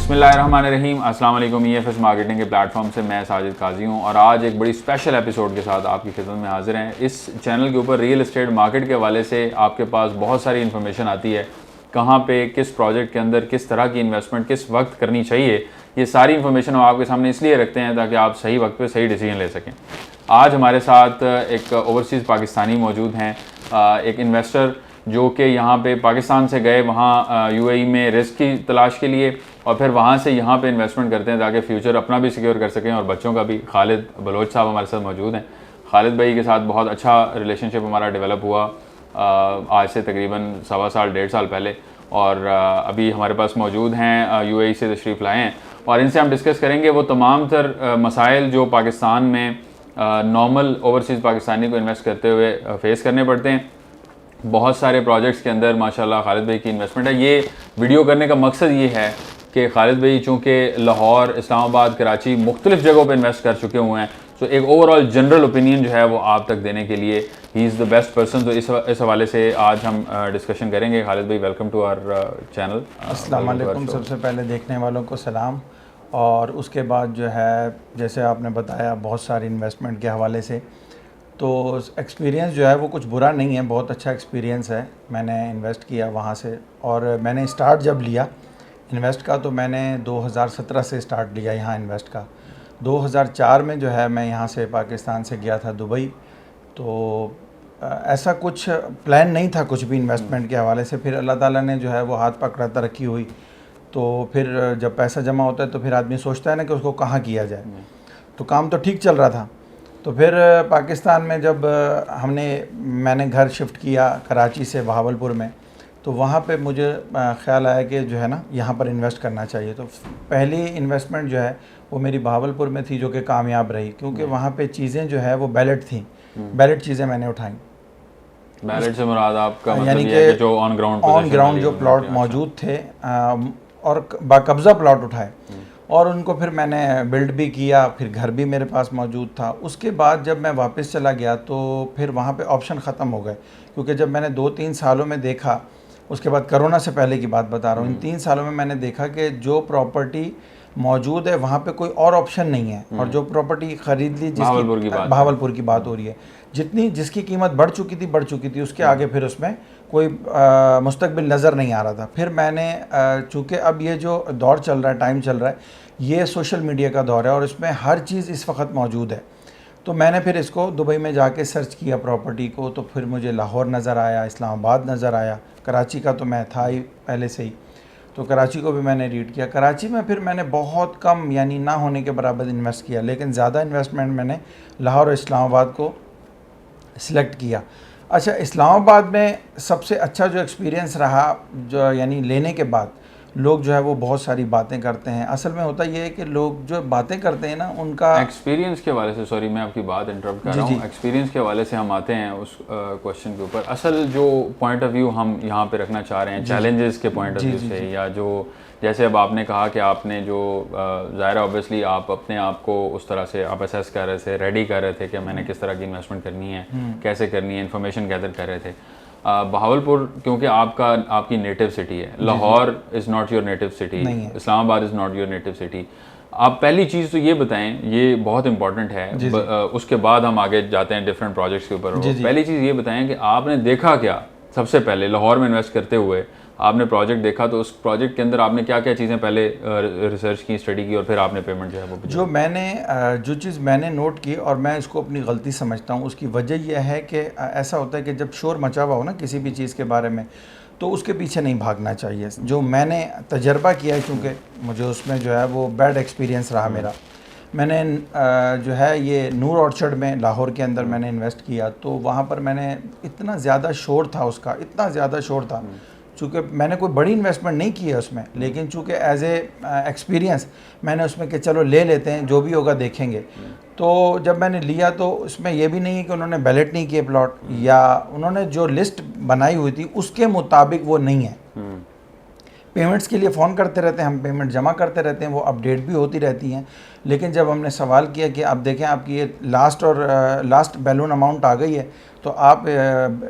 बिस्मिल्लाहिर्रहमानिर्रहीम। अस्सलाम वालेकुम। EFS मार्केटिंग के प्लेटफॉर्म से मैं साजिद काजी हूँ और आज एक बड़ी स्पेशल एपिसोड के साथ आपकी खिदमत में हाजिर हैं। इस चैनल के ऊपर रियल एस्टेट मार्केट के हवाले से आपके पास बहुत सारी इन्फॉर्मेशन आती है, कहाँ पे किस प्रोजेक्ट के अंदर किस तरह की इन्वेस्टमेंट किस वक्त करनी चाहिए। ये सारी इन्फॉर्मेशन हम आपके सामने इसलिए रखते हैं ताकि आप सही वक्त पे सही डिसीजन ले सकें। आज हमारे साथ एक ओवरसीज़ पाकिस्तानी मौजूद हैं, एक इन्वेस्टर जो कि यहाँ पे पाकिस्तान से गए वहाँ UAE में रिस्क की तलाश के लिए और फिर वहाँ से यहाँ पे इन्वेस्टमेंट करते हैं ताकि फ्यूचर अपना भी सिक्योर कर सकें और बच्चों का भी। खालिद बलोच साहब हमारे साथ मौजूद हैं। खालिद भाई के साथ बहुत अच्छा रिलेशनशिप हमारा डेवलप हुआ आज से तकरीबन 1.25 साल 1.5 साल पहले, और अभी हमारे पास मौजूद हैं, UAE से तशरीफ़ लाए हैं और इनसे हम डिस्कस करेंगे वो तमाम तर मसाइल जो पाकिस्तान में नॉर्मल ओवरसीज़ पाकिस्तानी को इन्वेस्ट करते हुए फेस करने पड़ते हैं। बहुत सारे प्रोजेक्ट्स के अंदर माशाल्लाह खालिद भाई की इन्वेस्टमेंट है। ये वीडियो करने का मकसद ये है कि खालिद भाई चूँकि लाहौर, इस्लामाबाद, कराची मुख्तलिफ़ जगहों पे इन्वेस्ट कर चुके हुए हैं, तो एक ओवरऑल जनरल ओपिनियन जो है वो आप तक देने के लिए he is the best person. तो इस हवाले से आज हम डिस्कशन करेंगे। खालिद भाई, वेलकम टू आवर चैनल। अस्सलाम वालेकुम। सबसे पहले देखने वालों को सलाम, और उसके बाद जो है जैसे आपने बताया बहुत सारी इन्वेस्टमेंट के हवाले से, तो एक्सपीरियंस जो है वो कुछ बुरा नहीं है, बहुत अच्छा एक्सपीरियंस है। मैंने इन्वेस्ट किया वहाँ से, और मैंने स्टार्ट जब लिया इन्वेस्ट का तो मैंने 2017 से स्टार्ट लिया यहाँ इन्वेस्ट का। 2004 में जो है मैं यहाँ से पाकिस्तान से गया था दुबई, तो ऐसा कुछ प्लान नहीं था कुछ भी इन्वेस्टमेंट के हवाले से। फिर अल्लाह ताला ने जो है वो हाथ पकड़ा, तरक्की हुई, तो फिर जब पैसा जमा होता है तो फिर आदमी सोचता है ना कि उसको कहाँ किया जाए। तो काम तो ठीक चल रहा था। तो फिर पाकिस्तान में जब मैंने घर शिफ्ट किया कराची से बहावलपुर में, तो वहाँ पे मुझे ख्याल आया कि जो है ना यहाँ पर इन्वेस्ट करना चाहिए। तो पहली इन्वेस्टमेंट जो है वो मेरी बहावलपुर में थी, जो कि कामयाब रही, क्योंकि वहाँ पे चीज़ें जो है वो बैलेट थी। बैलेट चीज़ें मैंने उठाई। बैलेट से मुराद आपका मतलब ये है कि जो ऑन ग्राउंड जो प्लॉट मौजूद थे और बाकब्ज़ा प्लॉट उठाए, और उनको फिर मैंने बिल्ड भी किया। फिर घर भी मेरे पास मौजूद था। उसके बाद जब मैं वापस चला गया तो फिर वहाँ पे ऑप्शन ख़त्म हो गए, क्योंकि जब मैंने 2-3 सालों में देखा, उसके बाद कोरोना से पहले की बात बता रहा हूँ, इन 3 सालों में मैंने देखा कि जो प्रॉपर्टी मौजूद है वहाँ पे कोई और ऑप्शन नहीं है। और जो प्रॉपर्टी ख़रीद ली, बहावलपुर की बात हो रही है, जिसकी कीमत बढ़ चुकी थी, उसके आगे फिर उसमें कोई मुस्तकबिल नज़र नहीं आ रहा था। फिर मैंने चूँकि अब ये जो दौर चल रहा है, टाइम चल रहा है, ये सोशल मीडिया का दौर है और इसमें हर चीज़ इस वक्त मौजूद है। तो मैंने फिर इसको दुबई में जाके सर्च किया प्रॉपर्टी को, तो फिर मुझे लाहौर नज़र आया, इस्लामाबाद नज़र आया, कराची का तो मैं था ही पहले से ही, तो कराची को भी मैंने रीड किया। कराची में फिर मैंने बहुत कम, यानी ना होने के बराबर इन्वेस्ट किया, लेकिन ज़्यादा इन्वेस्टमेंट मैंने लाहौर और इस्लामाबाद को सिलेक्ट किया। अच्छा, इस्लामाबाद में सबसे अच्छा जो एक्सपीरियंस रहा, जो यानी लेने के बाद लोग जो है वो बहुत सारी बातें करते हैं। असल में होता ये है कि लोग जो बातें करते हैं ना, उनका एक्सपीरियंस के हवाले से, सॉरी मैं आपकी बात इंटरप्ट कर रहा हूँ, एक्सपीरियंस के हवाले से हम आते हैं उस क्वेश्चन के ऊपर। असल जो पॉइंट ऑफ व्यू हम यहाँ पे रखना चाह रहे हैं चैलेंजेस के पॉइंट ऑफ व्यू से, या जो जैसे अब आपने कहा कि आपने जो ज़ाहिर ऑब्वियसली आप अपने आप को उस तरह से आप असेस कर रहे थे, रेडी कर रहे थे कि मैंने किस तरह की इन्वेस्टमेंट करनी है, कैसे करनी है, इन्फॉर्मेशन गैदर कर रहे थे। बहावलपुर क्योंकि आपकी नेटिव सिटी है, Lahore is not your native city, Islamabad is not your native city. आप पहली चीज़ तो ये बताएं, ये बहुत इंपॉर्टेंट है, उसके बाद हम आगे जाते हैं डिफरेंट प्रोजेक्ट्स के ऊपर। पहली चीज़ ये बताएं कि आपने देखा क्या सबसे पहले लाहौर में इन्वेस्ट करते हुए। आपने प्रोजेक्ट देखा तो उस प्रोजेक्ट के अंदर आपने क्या क्या चीज़ें पहले रिसर्च की, स्टडी की, और फिर आपने पेमेंट जो है वो जो चीज़ मैंने नोट की, और मैं इसको अपनी गलती समझता हूँ, उसकी वजह यह है कि ऐसा होता है कि जब शोर मचा हुआ हो ना किसी भी चीज़ के बारे में, तो उसके पीछे नहीं भागना चाहिए। जो मैंने तजर्बा किया है, चूँकि मुझे उसमें जो है वो बैड एक्सपीरियंस रहा मेरा, मैंने जो है ये नूर ऑर्चर्ड में लाहौर के अंदर मैंने इन्वेस्ट किया, तो वहाँ पर मैंने इतना ज़्यादा शोर था उसका, इतना ज़्यादा शोर था। चूँकि मैंने कोई बड़ी इन्वेस्टमेंट नहीं की है उसमें, लेकिन चूँकि एज ए एक्सपीरियंस मैंने उसमें कि चलो ले लेते हैं, जो भी होगा देखेंगे। तो जब मैंने लिया तो उसमें यह भी नहीं है कि उन्होंने बैलेट नहीं किए प्लॉट, या उन्होंने जो लिस्ट बनाई हुई थी उसके मुताबिक वो नहीं है। पेमेंट्स के लिए फ़ोन करते रहते हैं, हम पेमेंट जमा करते रहते हैं, वो अपडेट भी होती रहती हैं। लेकिन जब हमने सवाल किया कि आप देखें आपकी ये लास्ट बैलून अमाउंट आ गई है, तो आप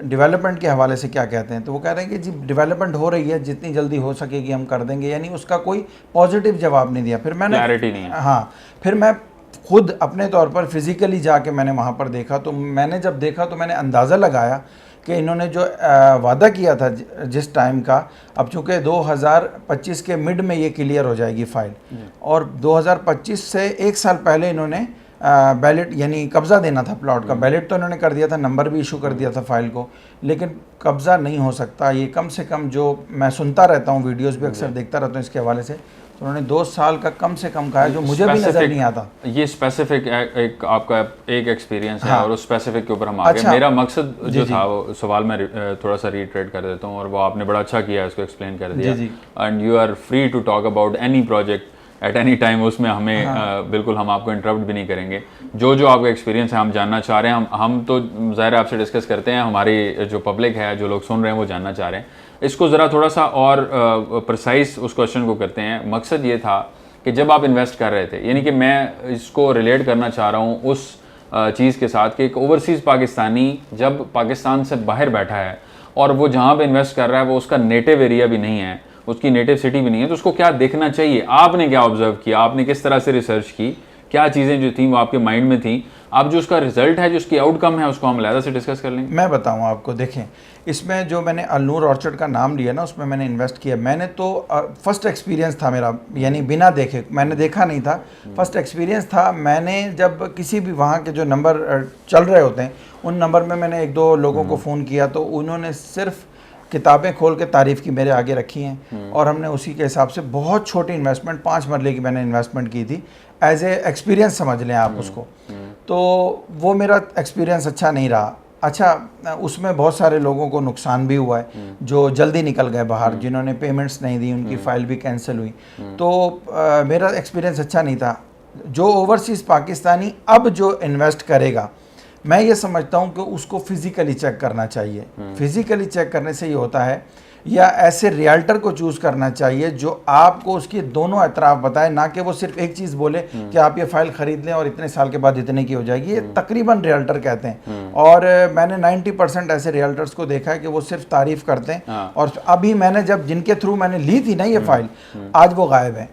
डेवलपमेंट के हवाले से क्या कहते हैं? तो वो कह रहे हैं कि जी डेवलपमेंट हो रही है, जितनी जल्दी हो सकेगी हम कर देंगे, यानी उसका कोई पॉजिटिव जवाब नहीं दिया। फिर मैंने क्लैरिटी नहीं है। हाँ, फिर मैं खुद अपने तौर पर फिज़िकली जाके मैंने वहाँ पर देखा, तो मैंने जब देखा तो मैंने अंदाज़ा लगाया कि इन्होंने जो वादा किया था जिस टाइम का, अब चूँकि 2025 के मिड में ये क्लियर हो जाएगी फ़ाइल, और 2025 से 1 साल पहले इन्होंने बैलेट यानी कब्ज़ा देना था प्लॉट का। बैलेट तो इन्होंने कर दिया था, नंबर भी इशू कर दिया था फ़ाइल को, लेकिन कब्ज़ा नहीं हो सकता। ये कम से कम, जो मैं सुनता रहता हूँ, वीडियोस भी अक्सर देखता रहता हूँ इसके हवाले से, तो उन्होंने 2 साल का कम से कम कहा है, जो मुझे भी नज़र नहीं आता। ये स्पेसिफिक एक आपका एक एक्सपीरियंस है, हाँ। और उस स्पेसिफिक के ऊपर हम आ गए। अच्छा। मेरा मकसद जो था वो सवाल में थोड़ा सा रिट्रेट कर देता हूँ, और वो आपने बड़ा अच्छा किया, इसको एक्सप्लेन कर दिया। And you are free to talk about any project at any time, उसमें हमें बिल्कुल हम आपको इंटरप्ट भी नहीं करेंगे। जो आपका एक्सपीरियंस है हम जानना चाह रहे हैं। हम तो ज़ाहिर आपसे डिस्कस करते हैं, हमारी जो पब्लिक है, जो लोग सुन रहे हैं, वो जानना चाह रहे हैं। इसको ज़रा थोड़ा सा और प्रिसाइज उस क्वेश्चन को करते हैं। मकसद ये था कि जब आप इन्वेस्ट कर रहे थे, यानी कि मैं इसको रिलेट करना चाह रहा हूँ उस चीज़ के साथ कि एक ओवरसीज़ पाकिस्तानी जब पाकिस्तान से बाहर बैठा है और वो जहाँ पे इन्वेस्ट कर रहा है वो उसका नेटिव एरिया भी नहीं है, उसकी नेटिव सिटी भी नहीं है, तो उसको क्या देखना चाहिए? आपने क्या ऑब्जर्व किया? आपने किस तरह से रिसर्च की? क्या चीज़ें जो थी वो आपके माइंड में थी? अब जो उसका रिजल्ट है, जो उसकी आउटकम है, उसको हम अलग से डिस्कस कर लेंगे। मैं बताऊं आपको, देखें, इसमें जो मैंने अलनूर ऑर्चर्ड का नाम लिया ना, उसमें मैंने इन्वेस्ट किया। मैंने तो फर्स्ट एक्सपीरियंस था मेरा, यानी बिना देखे, मैंने देखा नहीं था, फर्स्ट एक्सपीरियंस था। मैंने जब किसी भी वहाँ के जो नंबर चल रहे होते हैं, उन नंबर में मैंने 1-2 लोगों को फ़ोन किया, तो उन्होंने सिर्फ किताबें खोल के तारीफ़ की मेरे आगे रखी हैं, और हमने उसी के हिसाब से बहुत छोटी इन्वेस्टमेंट, 5 मरले की मैंने इन्वेस्टमेंट की थी, एज ए एक्सपीरियंस समझ लें आप उसको। तो वो मेरा एक्सपीरियंस अच्छा नहीं रहा। अच्छा, उसमें बहुत सारे लोगों को नुकसान भी हुआ है, जो जल्दी निकल गए बाहर, जिन्होंने पेमेंट्स नहीं दी, उनकी फ़ाइल भी कैंसिल हुई। तो मेरा एक्सपीरियंस अच्छा नहीं था। जो ओवरसीज़ पाकिस्तानी अब जो इन्वेस्ट करेगा, मैं ये समझता हूँ कि उसको फिज़िकली चेक करना चाहिए। फिज़िकली चेक करने से ये होता है, या ऐसे रियल्टर को चूज़ करना चाहिए जो आपको उसके दोनों एतराफ़ बताए, ना कि वो सिर्फ एक चीज़ बोले कि आप ये फ़ाइल ख़रीद लें और इतने साल के बाद इतने की हो जाएगी। ये तकरीबन रियल्टर कहते हैं, और मैंने 90% ऐसे रियल्टर्स को देखा है कि वो सिर्फ तारीफ़ करते हैं। और अभी मैंने जब जिनके थ्रू मैंने ली थी ना ये फ़ाइल, आज वो गायब है,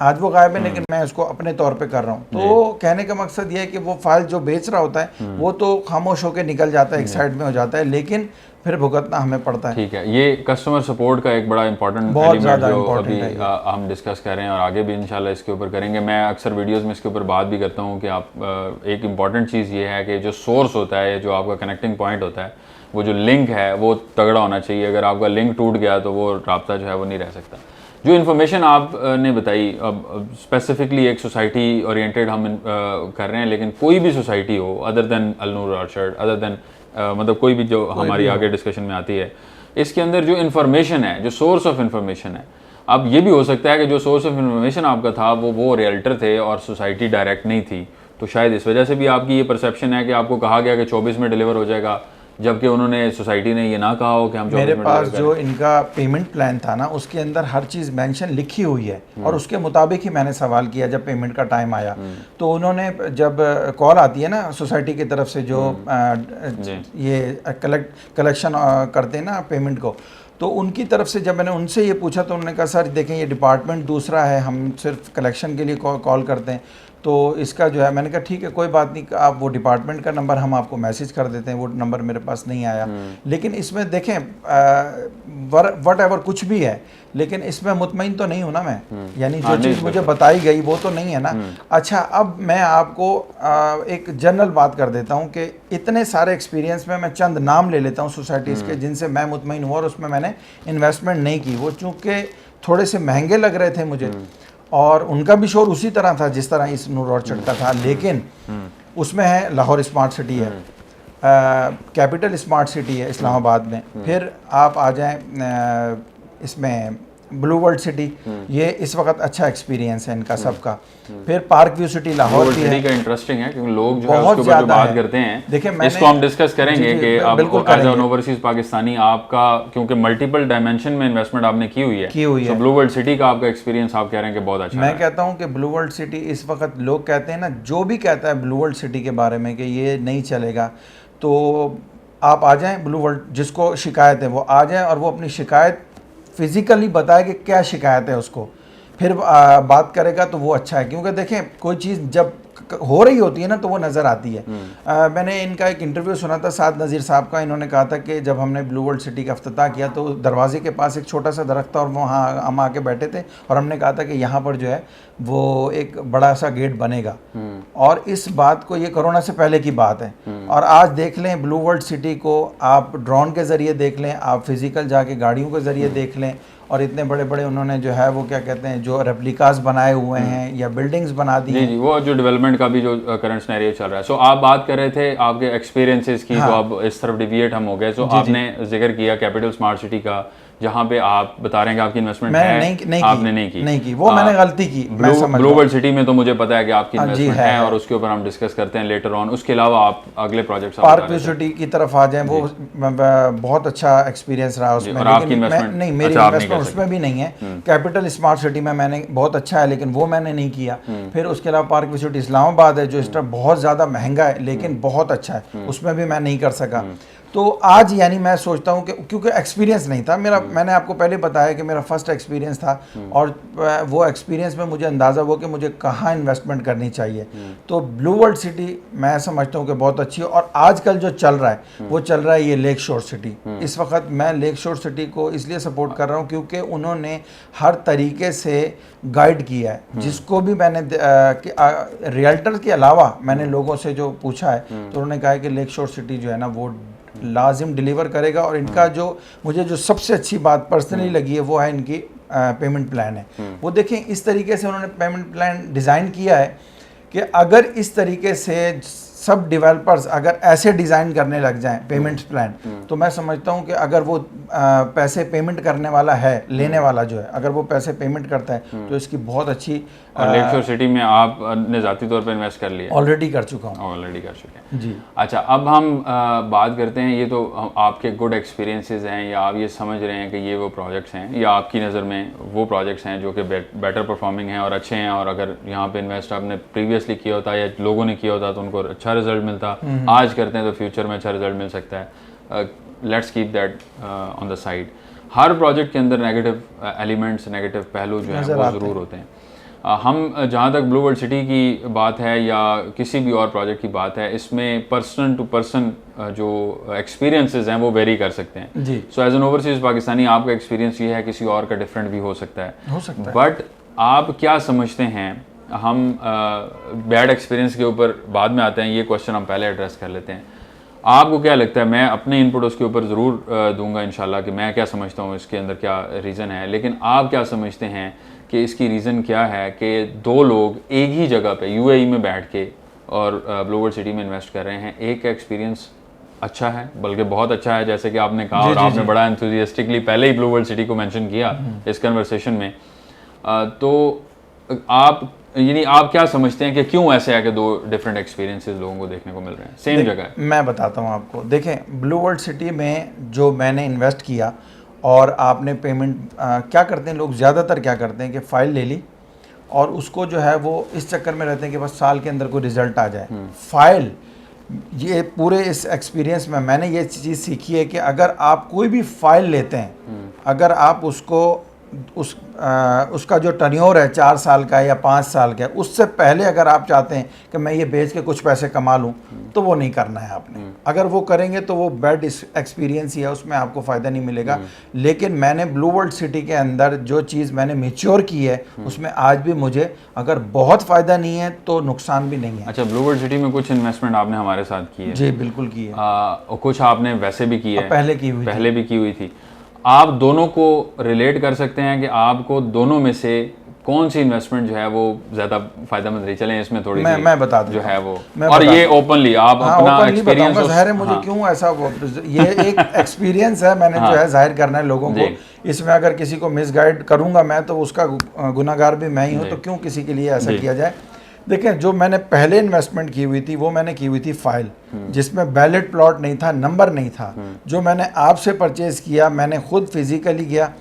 आज वो गायब है, लेकिन मैं उसको अपने तौर पे कर रहा हूँ। तो कहने का मकसद ये है कि वो फाइल जो बेच रहा होता है वो तो खामोश होकर निकल जाता है, एक साइड में हो जाता है, लेकिन फिर भुगतना हमें पड़ता है। ठीक है, ये कस्टमर सपोर्ट का एक बड़ा इंपॉर्टेंट एलिमेंट जो अभी हम डिस्कस कर रहे हैं और आगे भी इंशाल्लाह इसके ऊपर करेंगे। मैं अक्सर वीडियोस में इसके ऊपर बात भी करता हूँ कि आप एक इम्पॉर्टेंट चीज़ ये है कि जो सोर्स होता है, जो आपका कनेक्टिंग पॉइंट होता है, वो जो लिंक है वो तगड़ा होना चाहिए। अगर आपका लिंक टूट गया तो वो राब्ता जो है वो नहीं रह सकता। जो इन्फॉर्मेशन आपने बताई, अब स्पेसिफिकली एक सोसाइटी ओरिएंटेड हम कर रहे हैं, लेकिन कोई भी सोसाइटी हो other than Alnoor orchard, other than मतलब कोई भी जो हमारी आगे डिस्कशन में आती है, इसके अंदर जो इन्फॉर्मेशन है, जो सोर्स ऑफ इन्फॉर्मेशन है, अब ये भी हो सकता है कि जो सोर्स ऑफ इन्फॉर्मेशन आपका था वो रियल्टर थे और सोसाइटी डायरेक्ट नहीं थी, तो शायद इस वजह से भी आपकी ये परसेप्शन है कि आपको कहा गया कि 24 में डिलीवर हो जाएगा, जबकि उन्होंने सोसाइटी ने ये ना कहा हो कि हम 24 मेरे में पास जो इनका पेमेंट प्लान था ना, उसके अंदर हर चीज़ मेंशन लिखी हुई है, और उसके मुताबिक ही मैंने सवाल किया जब पेमेंट का टाइम आया। तो उन्होंने जब कॉल आती है ना सोसाइटी की तरफ से, जो ये कलेक्शन करते हैं ना पेमेंट को, तो उनकी तरफ से जब मैंने उनसे ये पूछा तो उन्होंने कहा सर देखें ये डिपार्टमेंट दूसरा है, हम सिर्फ कलेक्शन के लिए कॉल करते हैं, तो इसका जो है, मैंने कहा ठीक है कोई बात नहीं, आप वो डिपार्टमेंट का नंबर हम आपको मैसेज कर देते हैं, वो नंबर मेरे पास नहीं आया। लेकिन इसमें देखें वट एवर कुछ भी है, लेकिन इसमें मुतमईन तो नहीं हूँ ना मैं, यानी जो चीज़ मुझे बताई गई वो तो नहीं है ना। अच्छा, अब मैं आपको एक जनरल बात कर देता हूँ कि इतने सारे एक्सपीरियंस में मैं चंद नाम ले लेता हूँ सोसाइटीज़ के जिनसे मैं मुतमईन हुआ और उसमें मैंने इन्वेस्टमेंट नहीं की। वो चूँकि थोड़े से महंगे लग रहे थे मुझे, और उनका भी शोर उसी तरह था जिस तरह इस नूर ऑर्चर्ड का था, लेकिन उसमें है लाहौर स्मार्ट सिटी है, कैपिटल स्मार्ट सिटी है इस्लामाबाद में, फिर आप आ जाएं इसमें ब्लू वर्ल्ड सिटी, ये इस वक्त अच्छा एक्सपीरियंस है इनका सबका। फिर पार्क व्यू सिटी लाहौर भी है, का इंटरेस्टिंग है क्योंकि लोग जो है बहुत उसके ऊपर जो ज्यादा बात है। करते हैं, देखिए मैंने इसको हम डिस्कस करेंगे कि अब बिल्कुल एज एन करेंगे। ओवरसीज पाकिस्तानी आपका, क्योंकि मल्टीपल डायमेंशन में इन्वेस्टमेंट आपने की हुई है, तो ब्लू वर्ल्ड सिटी का आपका एक्सपीरियंस आप कह रहे हैं कि बहुत अच्छा मैं कहता हूं कि ब्लू वर्ल्ड सिटी इस वक्त, लोग कहते हैं ना, जो भी कहता है ब्लू वर्ल्ड सिटी के बारे में कि ये नहीं चलेगा, तो आप आ जाएं ब्लू वर्ल्ड, जिसको शिकायत है वो आ जाए और वो अपनी शिकायत फिजिकली बताए कि क्या शिकायत है उसको, फिर बात करेगा तो वो अच्छा है। क्योंकि देखें कोई चीज़ जब हो रही होती है ना तो वो नज़र आती है। मैंने इनका एक इंटरव्यू सुना था साद नज़ीर साहब का, इन्होंने कहा था कि जब हमने ब्लू वर्ल्ड सिटी का अफ्ताह किया तो दरवाजे के पास एक छोटा सा दरख्त था और वहाँ हम आके बैठे थे और हमने कहा था कि यहाँ पर जो है वो एक बड़ा सा गेट बनेगा। और इस बात को, ये कोरोना से पहले की बात है, और आज देख लें ब्लू वर्ल्ड सिटी को, आप ड्रोन के ज़रिए देख लें, आप फिज़िकल जाके गाड़ियों के ज़रिए देख लें, और इतने बड़े बड़े उन्होंने जो है वो क्या कहते हैं, जो रेप्लिकास बनाए हुए हैं या बिल्डिंग्स बना दी हैं। जी, वो जो डेवलपमेंट का भी जो करंट सिनेरियो चल रहा है। सो आप बात कर रहे थे आपके एक्सपीरियंसेस की, तो अब इस तरफ डिविएट हम हो गए। सो आपने जिक्र किया कैपिटल स्मार्ट सिटी का, जहाँ पे आप बता रहे हैं कि आपकी इन्वेस्टमेंट है, आपने नहीं की वो मैंने गलती की। ब्लू वर्ल्ड सिटी में तो मुझे पता है कि आपकी इन्वेस्टमेंट है और उसके ऊपर हम डिस्कस करते हैं लेटर ऑन। उसके अलावा आप अगले प्रोजेक्ट्स पार्क व्यू सिटी की तरफ आ जाएं, वो बहुत अच्छा एक्सपीरियंस रहा उसमें, लेकिन नहीं, मेरी इन्वेस्टमेंट उसमें भी नहीं है। कैपिटल स्मार्ट सिटी में मैंने बहुत अच्छा है लेकिन वो मैंने नहीं किया। फिर उसके अलावा पार्क व्यू सिटी इस्लामाबाद है जो इस तरफ बहुत ज़्यादा महंगा है लेकिन बहुत अच्छा है, उसमें भी मैं नहीं कर सका। तो आज यानी मैं सोचता हूँ कि क्योंकि एक्सपीरियंस नहीं था मेरा, मैंने आपको पहले बताया कि मेरा फर्स्ट एक्सपीरियंस था और वो एक्सपीरियंस में मुझे अंदाज़ा हुआ कि मुझे कहाँ इन्वेस्टमेंट करनी चाहिए। तो ब्लू वर्ल्ड सिटी मैं समझता हूँ कि बहुत अच्छी है। और आजकल जो चल रहा है वो चल रहा है ये लेक शोर सिटी। इस वक्त मैं लेक शोर सिटी को इसलिए सपोर्ट कर रहा हूँ क्योंकि उन्होंने हर तरीके से गाइड किया है। जिसको भी मैंने रियल्टर के अलावा मैंने लोगों से जो पूछा है तो उन्होंने कहा है कि लेक शोर सिटी जो है ना वो लाजिम डिलीवर करेगा। और इनका जो मुझे जो सबसे अच्छी बात पर्सनली लगी है वो है इनकी पेमेंट प्लान है। वो देखें इस तरीके से उन्होंने पेमेंट प्लान डिज़ाइन किया है कि अगर इस तरीके से सब डेवलपर्स अगर ऐसे डिज़ाइन करने लग जाएं पेमेंट प्लान, तो मैं समझता हूं कि अगर वो पैसे पेमेंट करने वाला है, लेने वाला जो है, अगर वो पैसे पेमेंट करता है तो इसकी बहुत अच्छी। लेक शोर सिटी में आपने ज़ाती तौर पर इन्वेस्ट कर लिया? ऑलरेडी कर चुका हूँ। ऑलरेडी कर चुके हैं जी। अच्छा, अब हम बात करते हैं, ये तो आपके गुड एक्सपीरियंसेस हैं या आप ये समझ रहे हैं कि ये वो प्रोजेक्ट्स हैं या आपकी नज़र में वो प्रोजेक्ट्स हैं जो कि बेटर परफॉर्मिंग हैं और अच्छे हैं, और अगर यहाँ पे इन्वेस्ट आपने प्रीवियसली किया होता या लोगों ने किया होता तो उनको अच्छा रिजल्ट मिलता, आज करते हैं तो फ्यूचर में अच्छा रिजल्ट मिल सकता है। Let's keep that on the side. Her project के अंदर नेगेटिव एलिमेंट्स, नेगेटिव पहलू जो हैं वो ज़रूर होते हैं। हम जहाँ तक ब्लू वर्ल्ड सिटी की बात है या किसी भी और प्रोजेक्ट की बात है, इसमें पर्सन टू पर्सन जो एक्सपीरियंसेस हैं वो वेरी कर सकते हैं जी। So as an overseas Pakistani आपका एक्सपीरियंस ये है, किसी और का डिफरेंट भी हो सकता है। बट आप क्या समझते हैं, हम बैड एक्सपीरियंस के ऊपर बाद में आते हैं, ये क्वेश्चन हम पहले एड्रेस कर लेते हैं। आपको क्या लगता है, मैं अपने इनपुट उसके ऊपर ज़रूर दूंगा इंशाल्लाह कि मैं क्या समझता हूँ इसके अंदर क्या रीज़न है, लेकिन आप क्या समझते हैं कि इसकी रीज़न क्या है कि दो लोग एक ही जगह पे यूएई में बैठ के और ब्लू वर्ल्ड सिटी में इन्वेस्ट कर रहे हैं, एक का एक्सपीरियंस अच्छा है, बल्कि बहुत अच्छा है जैसे कि आपने कहा, और आपने बड़ा एंथुसियास्टिकली पहले ही ब्लू वर्ल्ड सिटी को मेंशन किया इस कन्वर्सेशन में, तो आप यानी आप क्या समझते हैं कि क्यों ऐसे है कि दो डिफरेंट एक्सपीरियंसेस लोगों को देखने को मिल रहे हैं सेम जगह है? मैं बताता हूँ आपको। देखें ब्लू वर्ल्ड सिटी में जो मैंने इन्वेस्ट किया और आपने पेमेंट क्या करते हैं लोग, ज़्यादातर क्या करते हैं कि फ़ाइल ले ली और उसको जो है वो इस चक्कर में रहते हैं कि बस साल के अंदर कोई रिज़ल्ट आ जाए। फ़ाइल, ये पूरे इस एक्सपीरियंस में मैंने ये चीज़ सीखी है कि अगर आप कोई भी फ़ाइल लेते हैं, अगर आप उसको उसका जो टर्न्योर है 4 साल का या 5 साल का, उससे पहले अगर आप चाहते हैं कि मैं ये बेच के कुछ पैसे कमा लूँ, तो वो नहीं करना है आपने। अगर वो करेंगे तो वो बैड एक्सपीरियंस ही है, उसमें आपको फ़ायदा नहीं मिलेगा। लेकिन मैंने ब्लू वर्ल्ड सिटी के अंदर जो चीज़ मैंने मेच्योर की है उसमें आज भी मुझे अगर बहुत फ़ायदा नहीं है तो नुकसान भी नहीं है। अच्छा, ब्लू वर्ल्ड सिटी में कुछ इन्वेस्टमेंट आपने हमारे साथ की है? जी बिल्कुल की है। और कुछ आपने वैसे भी की है, पहले भी की हुई थी। आप दोनों को रिलेट कर सकते हैं कि आपको दोनों में से कौन सी इन्वेस्टमेंट जो है वो ज़्यादा फायदेमंद रही? चलें इसमें थोड़ी मैं बता दूं जो है वो, मैं और बता ये ओपनली आप अपना एक्सपीरियंस ज़ाहिर है मुझे क्यों ऐसा ये एक एक्सपीरियंस है, मैंने जो है जाहिर करना है लोगों को। इसमें अगर किसी को मिसगाइड करूंगा मैं तो उसका गुनाहगार भी मैं ही हूँ, तो क्यों किसी के लिए ऐसा किया जाए। देखें, जो मैंने पहले इन्वेस्टमेंट की हुई थी वो मैंने की हुई थी फाइल, जिसमें बैलेट प्लॉट नहीं था, नंबर नहीं था। जो मैंने आपसे परचेज किया, मैंने खुद फिजिकली गया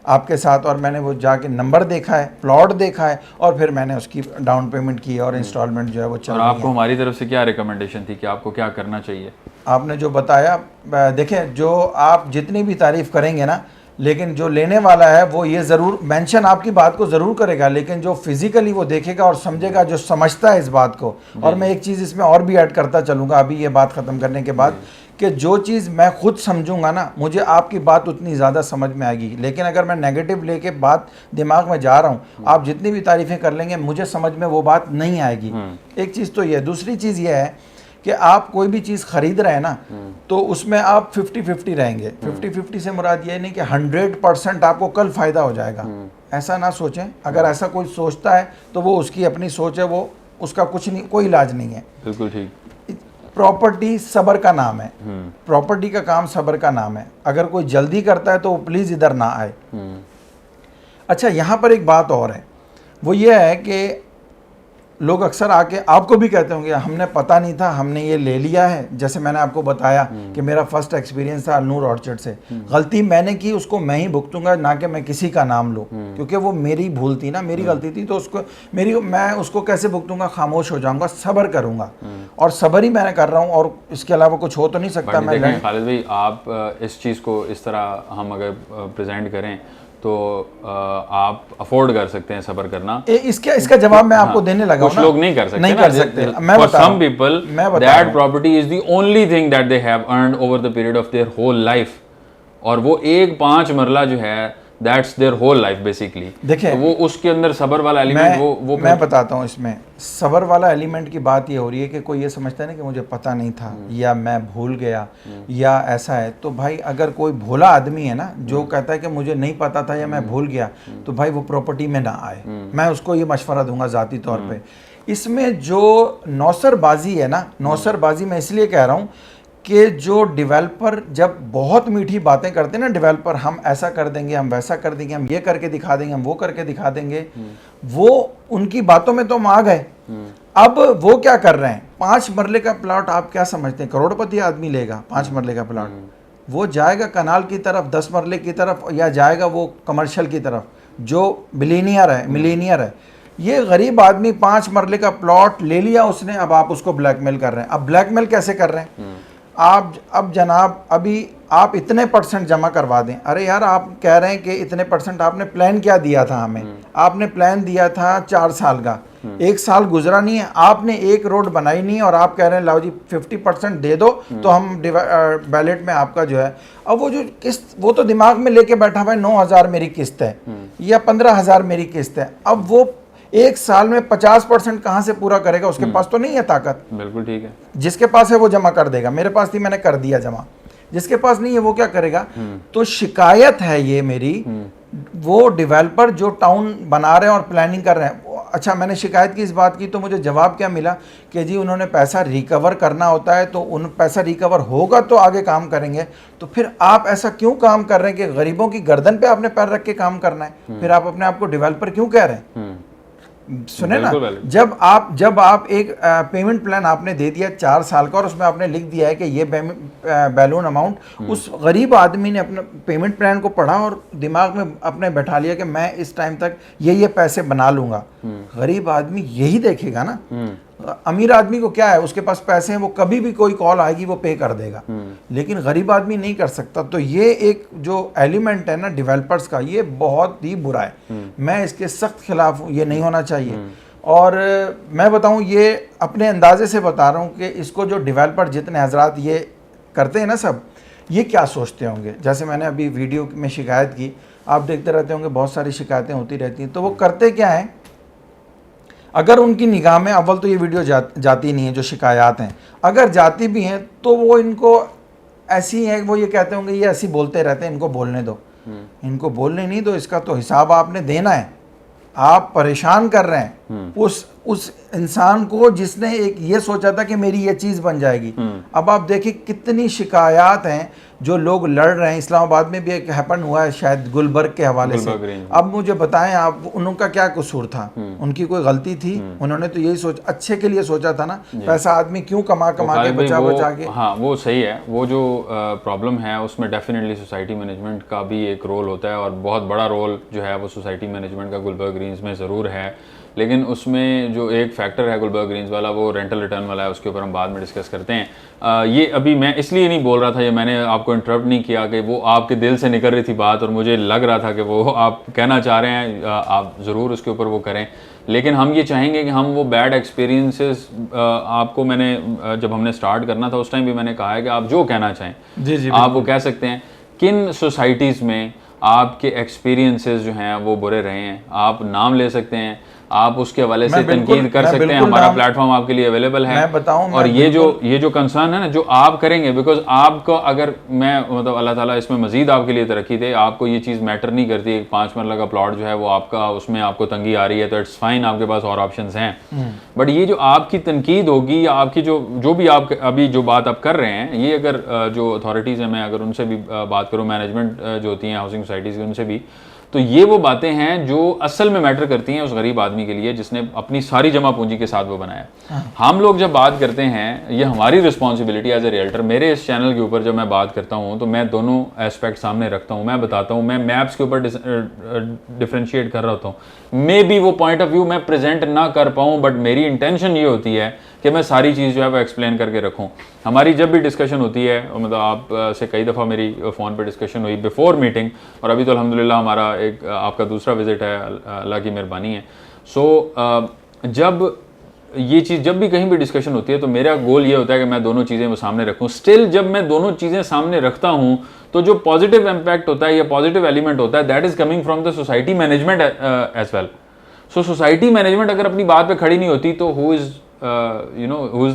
आपके साथ और मैंने वो जाके नंबर देखा है, प्लॉट देखा है, और फिर मैंने उसकी डाउन पेमेंट की और इंस्टॉलमेंट जो है वो चल रही है। और आपको हमारी तरफ से क्या रिकमेंडेशन थी कि आपको क्या करना चाहिए? आपने जो बताया, देखें, जो आप जितनी भी तारीफ करेंगे ना, लेकिन जो लेने वाला है वो ये ज़रूर मेंशन आपकी बात को ज़रूर करेगा, लेकिन जो फिजिकली वो देखेगा और समझेगा, जो समझता है इस बात को। और मैं एक चीज़ इसमें और भी ऐड करता चलूँगा अभी ये बात ख़त्म करने के बाद, कि जो चीज़ मैं खुद समझूंगा ना, मुझे आपकी बात उतनी ज़्यादा समझ में आएगी। लेकिन अगर मैं नेगेटिव लेके बात दिमाग में जा रहा हूँ, आप जितनी भी तारीफ़ें कर लेंगे, मुझे समझ में वो बात नहीं आएगी। एक चीज़ तो ये, दूसरी चीज़ ये है कि आप कोई भी चीज़ खरीद रहे हैं ना, तो उसमें आप 50-50 रहेंगे। 50-50 से मुराद ये नहीं कि 100% आपको कल फ़ायदा हो जाएगा, ऐसा ना सोचें। अगर ऐसा कोई सोचता है तो वो उसकी अपनी सोच है, वो उसका कुछ नहीं, कोई इलाज नहीं है। बिल्कुल ठीक। प्रॉपर्टी सब्र का नाम है, प्रॉपर्टी का काम सब्र का नाम है। अगर कोई जल्दी करता है तो वो प्लीज़ इधर ना आए। अच्छा, यहाँ पर एक बात और है, वो ये है कि लोग अक्सर आके आपको भी कहते होंगे हमने पता नहीं था, हमने ये ले लिया है। जैसे मैंने आपको बताया कि मेरा फर्स्ट एक्सपीरियंस था नूर ऑर्चर्ड से, गलती मैंने की, उसको मैं ही भुगतूंगा, ना कि मैं किसी का नाम लूँ, क्योंकि वो मेरी भूल थी ना, मेरी गलती थी। तो उसको मैं उसको कैसे भुगतूंगा? खामोश हो जाऊंगा, सब्र करूंगा, और सब्र ही मैंने कर रहा हूँ, और इसके अलावा कुछ हो तो नहीं सकता। मैं खालिद भाई, आप इस चीज़ को इस तरह हम अगर प्रेजेंट करें तो आप अफोर्ड कर सकते हैं सब्र करना। इसका जवाब मैं आपको देने लगा हूं ना। कुछ लोग नहीं कर सकते, नहीं कर सकते। मैं फॉर बता some people that property is the only thing that they have earned over the period of their whole life, और वो एक 5 मरला जो है that's their whole life basically. देखिए, तो वो उसके अंदर सब्र वाला एलिमेंट वो मैं बताता हूँ। इसमें सब्र वाला एलिमेंट की बात ये हो रही है कि कोई ये समझता है ना कि मुझे पता नहीं था, या मैं भूल गया, या ऐसा है। तो भाई, अगर कोई भोला आदमी है ना, जो कहता है कि मुझे नहीं पता था या मैं भूल गया, तो भाई वो प्रॉपर्टी में ना आए। मैं उसको ये मशवरा दूंगा ज़ाती तौर पे। इसमें जो नौसरबाजी है ना, नौसरबाजी मैं इसलिए कह रहा हूँ कि जो डेवलपर जब बहुत मीठी बातें करते हैं ना, डेवलपर, हम ऐसा कर देंगे, हम वैसा कर देंगे, हम ये करके दिखा देंगे, हम वो करके दिखा देंगे, वो उनकी बातों में तो हम आ गए। अब वो क्या कर रहे हैं? 5 मरले का प्लॉट आप क्या समझते हैं करोड़पति आदमी लेगा 5 मरले का प्लॉट? वो जाएगा कनाल की तरफ, 10 मरले की तरफ, या जाएगा वो कमर्शियल की तरफ, जो बिलियनियर है, मिलीनियर है। ये गरीब आदमी 5 मरले का प्लॉट ले लिया उसने, अब आप उसको ब्लैकमेल कर रहे हैं। अब ब्लैकमेल कैसे कर रहे हैं? अब जनाब, अभी आप इतने % जमा करवा दें। अरे यार, आप कह रहे हैं कि इतने %, आपने प्लान क्या दिया था हमें? आपने प्लान दिया था 4 साल का, 1 साल गुजरा नहीं है, आपने एक रोड बनाई नहीं है, और आप कह रहे हैं लाओ जी 50% दे दो तो हम बैलेट में आपका जो है। अब वो जो किस्त, वो तो दिमाग में लेके बैठा हुआ है 9,000 मेरी किस्त है या 15,000 मेरी किस्त है। अब वो 1 साल में 50% कहाँ से पूरा करेगा? उसके पास तो नहीं है ताकत। बिल्कुल ठीक है। जिसके पास है वो जमा कर देगा। मेरे पास थी, मैंने कर दिया जमा। जिसके पास नहीं है वो क्या करेगा? तो शिकायत है ये मेरी, वो डेवलपर जो टाउन बना रहे हैं और प्लानिंग कर रहे हैं। अच्छा, मैंने शिकायत की इस बात की, तो मुझे जवाब क्या मिला कि जी उन्होंने पैसा रिकवर करना होता है, तो उन पैसा रिकवर होगा तो आगे काम करेंगे। तो फिर आप ऐसा क्यों काम कर रहे हैं कि गरीबों की गर्दन पे आपने पैर रख के काम करना है? फिर आप अपने आप को डेवलपर क्यों कह रहे हैं? सुने ना, जब आप एक पेमेंट प्लान आपने दे दिया 4 साल का, और उसमें आपने लिख दिया है कि ये बैलून अमाउंट, उस गरीब आदमी ने अपने पेमेंट प्लान को पढ़ा और दिमाग में अपने बैठा लिया कि मैं इस टाइम तक ये पैसे बना लूंगा। गरीब आदमी यही देखेगा ना। अमीर आदमी को क्या है, उसके पास पैसे हैं, वो कभी भी कोई कॉल आएगी वो पे कर देगा, लेकिन गरीब आदमी नहीं कर सकता। तो ये एक जो एलिमेंट है ना डेवलपर्स का, ये बहुत ही बुरा है। मैं इसके सख्त खिलाफ हूँ, ये नहीं होना चाहिए। और मैं बताऊँ, ये अपने अंदाजे से बता रहा हूँ कि इसको जो डेवलपर जितने हजरात ये करते हैं ना सब, ये क्या सोचते होंगे। जैसे मैंने अभी वीडियो में शिकायत की, आप देखते रहते होंगे, बहुत सारी शिकायतें होती रहती हैं। तो वो करते क्या है, अगर उनकी निगाह में, अव्वल तो ये वीडियो जाती नहीं है जो शिकायत हैं, अगर जाती भी हैं तो वो इनको ऐसी है, वो ये कहते होंगे ये ऐसी बोलते रहते हैं, इनको बोलने दो। इनको बोलने नहीं दो, इसका तो हिसाब आपने देना है। आप परेशान कर रहे हैं उस इंसान को जिसने एक ये सोचा था कि मेरी ये चीज बन जाएगी। अब आप देखिए कितनी शिकायत हैं जो लोग लड़ रहे हैं। इस्लामाबाद में भी एक हैपन हुआ है शायद गुलबर्ग के हवाले से। अब मुझे बताएं आप, उनका क्या कसूर था? उनकी कोई गलती थी? उन्होंने तो यही सोच अच्छे के लिए सोचा था ना, पैसा आदमी क्यों कमा के बचा के। हाँ वो सही है। वो जो प्रॉब्लम है उसमें डेफिनेटली सोसाइटी मैनेजमेंट का भी एक रोल होता है, और बहुत बड़ा रोल जो है वो सोसाइटी मैनेजमेंट का गुलबर्ग ग्रीन्स में ज़रूर है। लेकिन उसमें जो एक फैक्टर है गुलबर्ग ग्रीन्स वाला, वो रेंटल रिटर्न वाला है, उसके ऊपर हम बाद में डिस्कस करते हैं। ये अभी मैं इसलिए नहीं बोल रहा था, ये मैंने आपको इंटरप्ट नहीं किया कि वो आपके दिल से निकल रही थी बात और मुझे लग रहा था कि वो आप कहना चाह रहे हैं, आप ज़रूर उसके ऊपर वो करें। लेकिन हम ये चाहेंगे कि हम वो बैड एक्सपीरियंसेस, आपको मैंने जब हमने स्टार्ट करना था उस टाइम भी मैंने कहा है कि आप जो कहना चाहें जी आप वो कह सकते हैं। किन सोसाइटीज़ में आपके एक्सपीरियंसेस जो हैं वो बुरे रहे हैं, आप नाम ले सकते हैं, आप उसके हवाले से तनकीद कर सकते हैं। हमारा प्लेटफॉर्म आपके लिए अवेलेबल है। मैं बताऊं, और ये जो कंसर्न है ना जो आप करेंगे, बिकॉज आपको अगर मैं मतलब अल्लाह ताला इसमें मजीद आपके लिए तरक्की दे, आपको ये चीज़ मैटर नहीं करती। 5 मरला का प्लॉट जो है वो आपका, उसमें आपको तंगी आ रही है तो इट्स फाइन, आपके पास और ऑप्शंस हैं। बट ये जो आपकी तनकीद होगी या आपकी जो भी आप अभी जो बात आप कर रहे हैं, ये अगर जो अथॉरिटीज़ हैं, मैं अगर उनसे भी बात करूँ, मैनेजमेंट जो होती हैं हाउसिंग सोसाइटीज़ की, उनसे भी, तो ये वो बातें हैं जो असल में मैटर करती हैं उस गरीब आदमी के लिए जिसने अपनी सारी जमा पूंजी के साथ वो बनाया। हम लोग जब बात करते हैं, ये हमारी रिस्पॉन्सिबिलिटी एज ए रियल्टर, मेरे इस चैनल के ऊपर जब मैं बात करता हूँ तो मैं दोनों एस्पेक्ट सामने रखता हूँ। मैं बताता हूँ, मैं मैप्स के ऊपर डिफ्रेंशिएट कर रहा होता हूँ। मे बी वो पॉइंट ऑफ व्यू मैं प्रेजेंट ना कर पाऊँ, बट मेरी इंटेंशन ये होती है कि मैं सारी चीज़ जो है वो एक्सप्लेन करके रखूँ। हमारी जब भी डिस्कशन होती है, मतलब आप से कई दफ़ा मेरी फ़ोन पे डिस्कशन हुई बिफोर मीटिंग, और अभी तो अल्हम्दुलिल्लाह हमारा एक आपका दूसरा विज़िट है, अल्लाह की मेहरबानी है। जब ये चीज़ जब भी कहीं भी डिस्कशन होती है तो मेरा गोल ये होता है कि मैं दोनों चीज़ें वो सामने रखूँ। स्टिल जब मैं दोनों चीज़ें सामने रखता हूँ तो जो पॉजिटिव इम्पैक्ट होता है या पॉजिटिव एलिमेंट होता है, that is coming from the society management as well. So society management अगर अपनी बात पे खड़ी नहीं होती तो who is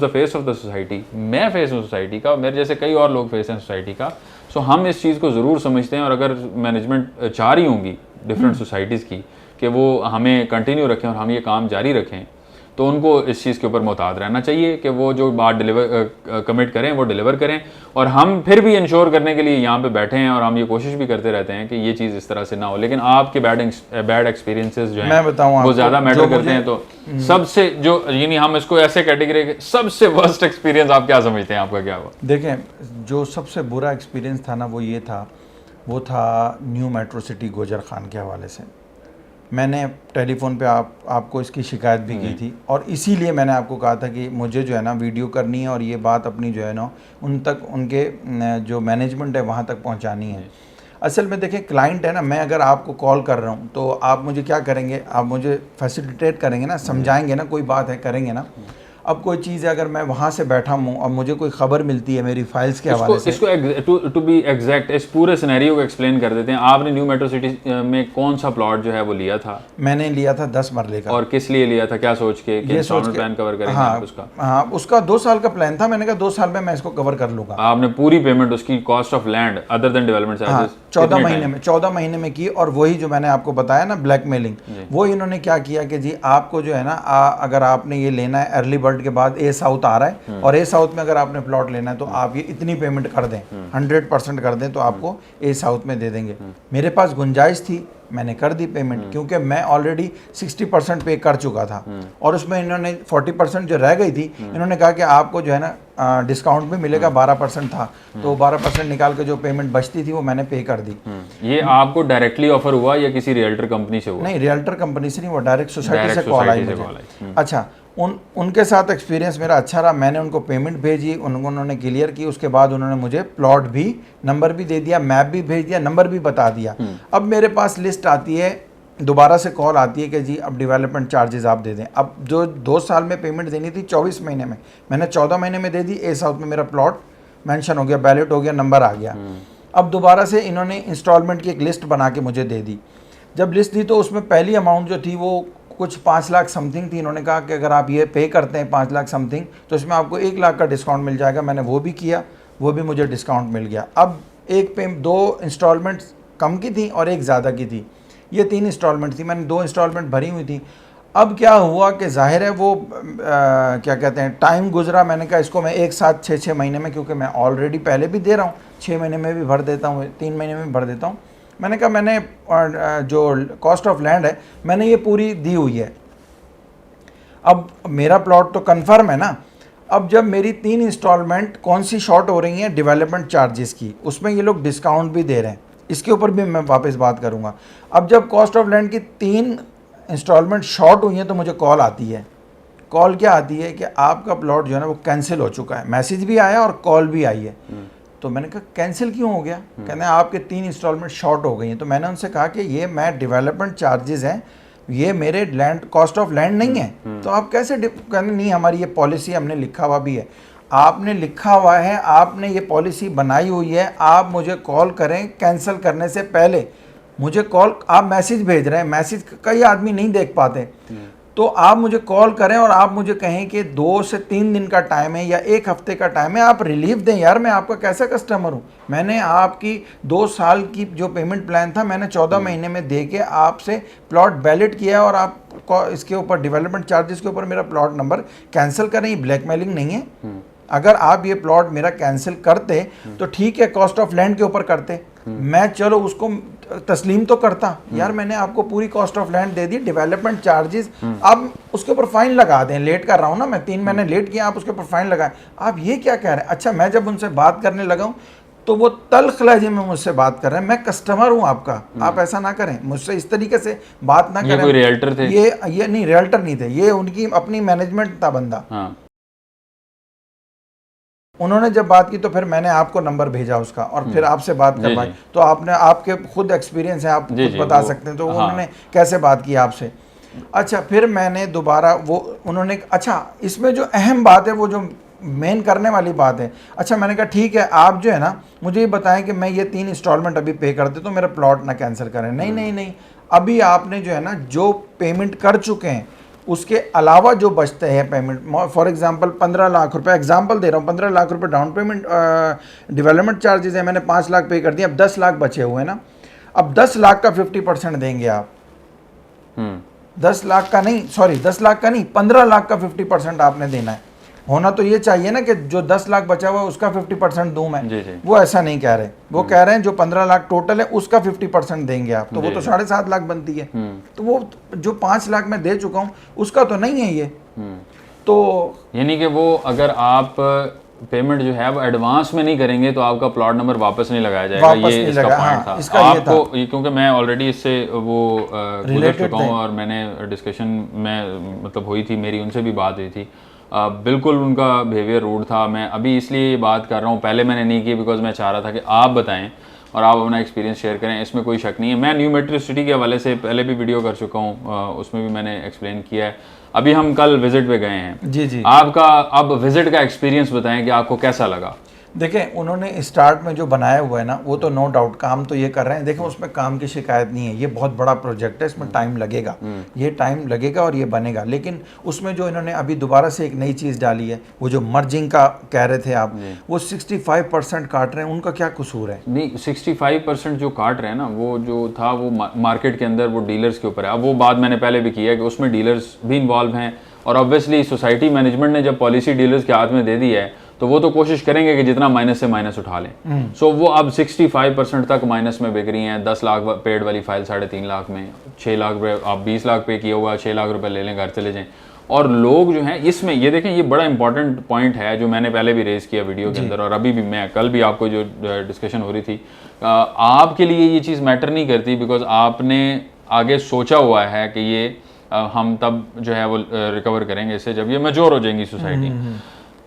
the face of the society? मैं फेस हूँ सोसाइटी का, मेरे जैसे कई और लोग फेस हैं सोसाइटी का। सो हम इस चीज़ को ज़रूर समझते हैं, और अगर मैनेजमेंट चाह रही होंगी डिफरेंट सोसाइटीज़ की कि वो हमें कंटिन्यू रखें और हम ये काम जारी रखें, तो उनको इस चीज़ के ऊपर मोहतात रहना चाहिए कि वो जो बात कमिट करें वो डिलीवर करें। और हम फिर भी इंश्योर करने के लिए यहाँ पे बैठे हैं और हम ये कोशिश भी करते रहते हैं कि ये चीज़ इस तरह से ना हो। लेकिन आपके बैड एक्सपीरियंसेस जो हैं वो ज़्यादा मैटर करते हैं। तो सबसे जो, यानी हम इसको ऐसे कैटेगरी के सबसे वर्स्ट एक्सपीरियंस आप क्या समझते हैं, आपका क्या हुआ? देखें, जो सबसे बुरा एक्सपीरियंस था ना वो था न्यू मेट्रो सिटी गोजर खान के हवाले से। मैंने टेलीफोन पे आपको इसकी शिकायत भी की थी, और इसीलिए मैंने आपको कहा था कि मुझे जो है ना वीडियो करनी है और ये बात अपनी जो है ना उन तक, उनके जो मैनेजमेंट है वहाँ तक पहुँचानी है। असल में देखें, क्लाइंट है ना, मैं अगर आपको कॉल कर रहा हूँ तो आप मुझे क्या करेंगे, आप मुझे फैसिलिटेट करेंगे ना, समझाएंगे ना, कोई बात है करेंगे ना। अब कोई चीज़ है, अगर मैं वहाँ से बैठा हूँ और मुझे कोई खबर मिलती है मेरी फाइल्स के हवाले से, इसको टू बी एग्जैक्ट इस पूरे सिनेरियो को एक्सप्लेन कर देते हैं। आपने न्यू मेट्रो सिटी में कौन सा प्लॉट जो है वो लिया था? मैंने लिया था 10 मरले का। और किस लिए लिया था, क्या सोच के? ये सोच के प्लान कवर करेंगे हाँ, आप उसका? हाँ, उसका 2 साल का प्लान था। मैंने कहा 2 साल में मैं इसको कवर कर लूँगा। आपने पूरी पेमेंट उसकी cost of land other than development charges 14 महीने में की। और वही जो मैंने आपको बताया ना ब्लैकमेलिंग, वो इन्होंने क्या किया कि जी आपको जो है ना अगर आपने ये लेना है अर्ली बर्ड के बाद, ए साउथ आ रहा है, और ए साउथ में अगर आपने प्लॉट लेना है तो आप ये इतनी पेमेंट कर दें, 100% कर दें तो आपको ए साउथ में दे देंगे। मेरे पास गुंजाइश थी, मैंने कर दी पेमेंट, क्योंकि मैं ऑलरेडी 60% पे कर चुका था। और उसमें इन्होंने 40% जो रह गई थी, इन्होंने कहा कि आपको जो है ना डिस्काउंट भी मिलेगा। 12% था, तो 12% निकाल के जो पेमेंट बचती थी वो मैंने पे कर दी। ये आपको डायरेक्टली ऑफर हुआ या किसी रियल्टर कंपनी से हुआ? नहीं, रियल्टर कंपनी से नहीं, वो डायरेक्ट सोसाइटी से कॉल आई मुझे। अच्छा, उनके साथ एक्सपीरियंस मेरा अच्छा रहा। मैंने उनको पेमेंट भेजी, उन्होंने क्लियर की। उसके बाद उन्होंने मुझे प्लॉट भी, नंबर भी दे दिया, मैप भी भेज दिया, नंबर भी बता दिया। अब मेरे पास लिस्ट आती है, दोबारा से कॉल आती है कि जी अब डेवलपमेंट चार्जेस आप दे दें। अब जो 2 साल में पेमेंट देनी थी 24 महीने में, मैंने 14 महीने में दे दी। ए साउथ में मेरा प्लॉट मेंशन हो गया, बैलेट हो गया, नंबर आ गया। अब दोबारा से इन्होंने इंस्टॉलमेंट की एक लिस्ट बना के मुझे दे दी। जब लिस्ट दी तो उसमें पहली अमाउंट जो थी वो कुछ 5 लाख समथिंग थी। इन्होंने कहा कि अगर आप ये पे करते हैं 5 लाख समथिंग तो इसमें आपको 1 लाख का डिस्काउंट मिल जाएगा। मैंने वो भी किया, वो भी मुझे डिस्काउंट मिल गया। अब 2 इंस्टॉलमेंट्स कम की थी और एक ज़्यादा की थी। ये 3 इंस्टॉलमेंट थी, मैंने 2 इंस्टॉलमेंट भरी हुई थी। अब क्या हुआ कि जाहिर है वो क्या कहते हैं, टाइम गुजरा, मैंने कहा इसको मैं एक साथ 6-6 महीने में, क्योंकि मैं ऑलरेडी पहले भी दे रहा हूँ, 6 महीने में भी भर देता हूँ, 3 महीने में भी भर देता हूँ। मैंने कहा मैंने जो कॉस्ट ऑफ लैंड है मैंने ये पूरी दी हुई है, अब मेरा प्लॉट तो कन्फर्म है ना। अब जब मेरी 3 इंस्टॉलमेंट कौन सी शॉर्ट हो रही हैं, डेवलपमेंट चार्जेस की, उसमें ये लोग डिस्काउंट भी दे रहे हैं, इसके ऊपर भी मैं वापस बात करूँगा। अब जब कॉस्ट ऑफ लैंड की 3 इंस्टॉलमेंट शॉर्ट हुई हैं तो मुझे कॉल आती है। कॉल क्या आती है कि आपका प्लॉट जो है ना वो कैंसिल हो चुका है, मैसेज भी आया और कॉल भी आई है। तो मैंने कहा कैंसिल क्यों हो गया? कहते हैं आपके 3 इंस्टॉलमेंट शॉर्ट हो गई हैं। तो मैंने उनसे कहा कि ये मैं डेवलपमेंट चार्जेस हैं, ये मेरे लैंड कॉस्ट ऑफ लैंड नहीं है, तो आप कैसे? कहने नहीं, हमारी ये पॉलिसी हमने लिखा हुआ भी है। आपने लिखा हुआ है, आपने ये पॉलिसी बनाई हुई है, आप मुझे कॉल करें कैंसिल करने से पहले, मुझे कॉल, आप मैसेज भेज रहे हैं, मैसेज कई आदमी नहीं देख पाते, तो आप मुझे कॉल करें और आप मुझे कहें कि 2 से 3 दिन का टाइम है या 1 हफ्ते का टाइम है, आप रिलीफ दें। यार मैं आपका कैसा कस्टमर हूँ? मैंने आपकी 2 साल की जो पेमेंट प्लान था मैंने 14 महीने में दे के आपसे प्लॉट वैलिड किया और आप इसके ऊपर डेवलपमेंट चार्जेस के ऊपर मेरा प्लॉट नंबर कैंसिल करें। ये ब्लैकमेलिंग नहीं है। अगर आप ये प्लॉट मेरा कैंसिल करते तो ठीक है, कॉस्ट ऑफ लैंड के ऊपर करते, मैं चलो उसको तस्लीम तो करता। यार मैंने आपको पूरी cost of land they the, development charges, अब उसके ऊपर फाइन लगा दें। लेट कर रहा हूँ ना मैं, 3 महीने लेट किया, आप उसके ऊपर फाइन लगाएं। आप ये क्या कह रहे हैं? अच्छा, मैं जब उनसे बात करने लगा हूँ तो वो तल्ख लहजे में मुझसे बात कर रहे हैं। मैं कस्टमर हूँ आपका, आप ऐसा ना करें, मुझसे इस तरीके से बात ना करें। ये कोई रियल्टर थे? ये नहीं, रियल्टर नहीं थे, ये उनकी अपनी मैनेजमेंट था बंदा। हाँ। उन्होंने जब बात की तो फिर मैंने आपको नंबर भेजा उसका और फिर आपसे बात करवाई। तो आपने, आपके खुद एक्सपीरियंस है, आप खुद बता सकते हैं, तो हाँ। उन्होंने कैसे बात की आपसे। अच्छा, फिर मैंने दोबारा वो उन्होंने, अच्छा इसमें जो अहम बात है, वो जो मेन करने वाली बात है, अच्छा मैंने कहा ठीक है, आप जो है ना मुझे ये बताएं कि मैं ये 3 इंस्टॉलमेंट अभी पे कर दे तो मेरा प्लॉट ना कैंसिल करें। नहीं नहीं नहीं, अभी आपने जो है ना जो पेमेंट कर चुके हैं उसके अलावा जो बचते हैं पेमेंट, फॉर एग्जांपल 15 लाख रुपए, एग्जांपल दे रहा हूँ, 15 लाख रुपए डाउन पेमेंट डेवलपमेंट चार्जेस है, मैंने 5 लाख पे कर दिया, अब 10 लाख बचे हुए हैं ना, अब 10 लाख का 50% देंगे आप। 10 लाख का नहीं, सॉरी 10 लाख का नहीं, 15 लाख का 50% आपने देना है। होना तो ये चाहिए ना कि जो 10 लाख बचा हुआ है उसका 50% दूं मैं। जी। वो ऐसा नहीं कह रहे, वो कह रहे हैं जो 15 लाख टोटल है उसका 50% देंगे आप, तो वो तो 7.5 लाख बनती है। तो वो जो 5 लाख मैं दे चुका हूँ उसका तो नहीं है ये। तो यानी कि वो अगर आप पेमेंट जो है वो एडवांस में नहीं करेंगे तो आपका प्लॉट नंबर वापस नहीं लगाया जाएगा। ये इसका पॉइंट था। इसका आपको क्योंकि मैं ऑलरेडी इससे वो गुजर चुका हूँ और मैंने डिस्कशन में मतलब हुई थी मेरी, उनसे भी बात हुई थी। बिल्कुल उनका बिहेवियर रूड था। मैं अभी इसलिए बात कर रहा हूँ, पहले मैंने नहीं की बिकॉज मैं चाह रहा था कि आप बताएं और आप अपना एक्सपीरियंस शेयर करें, इसमें कोई शक नहीं है। मैं न्यू मेट्रो सिटी के हवाले से पहले भी वीडियो कर चुका हूँ, उसमें भी मैंने एक्सप्लेन किया है। अभी हम कल विजिट पे गए हैं। जी। आपका अब विजिट का एक्सपीरियंस बताएं कि आपको कैसा लगा। देखें, उन्होंने स्टार्ट में जो बनाया हुआ है ना, वो तो नो डाउट काम तो ये कर रहे हैं। देखें, उसमें काम की शिकायत नहीं है, ये बहुत बड़ा प्रोजेक्ट है, इसमें टाइम लगेगा, ये टाइम लगेगा और ये बनेगा। लेकिन उसमें जो इन्होंने अभी दोबारा से एक नई चीज़ डाली है, वो जो मर्जिंग का कह रहे थे आप, वो 65% काट रहे हैं, उनका क्या कसूर है? नहीं, 65% जो काट रहे हैं ना, वो जो था वो मार्केट के अंदर वो डीलर्स के ऊपर है। अब वो बात मैंने पहले भी की है कि उसमें डीलर्स भी इन्वॉल्व हैं और ऑब्वियसली सोसाइटी मैनेजमेंट ने जब पॉलिसी डीलर्स के हाथ में दे दी है तो वो तो कोशिश करेंगे कि जितना माइनस से माइनस उठा लें। सो वो अब 65% तक माइनस में बिक रही हैं। 10 लाख पेड वाली फाइल 3.5 लाख में, 6 लाख रुपये, आप 20 लाख पे किया हुआ, 6 लाख रुपए ले लें, घर चले जाएं। और लोग जो हैं इसमें, ये देखें, ये बड़ा इंपॉर्टेंट पॉइंट है जो मैंने पहले भी रेज किया वीडियो के अंदर और अभी भी मैं कल भी आपको जो डिस्कशन हो रही थी, आपके लिए ये चीज़ मैटर नहीं करती बिकॉज आपने आगे सोचा हुआ है कि ये हम तब जो है वो रिकवर करेंगे इससे जब ये मैच्योर हो जाएंगी सोसाइटी।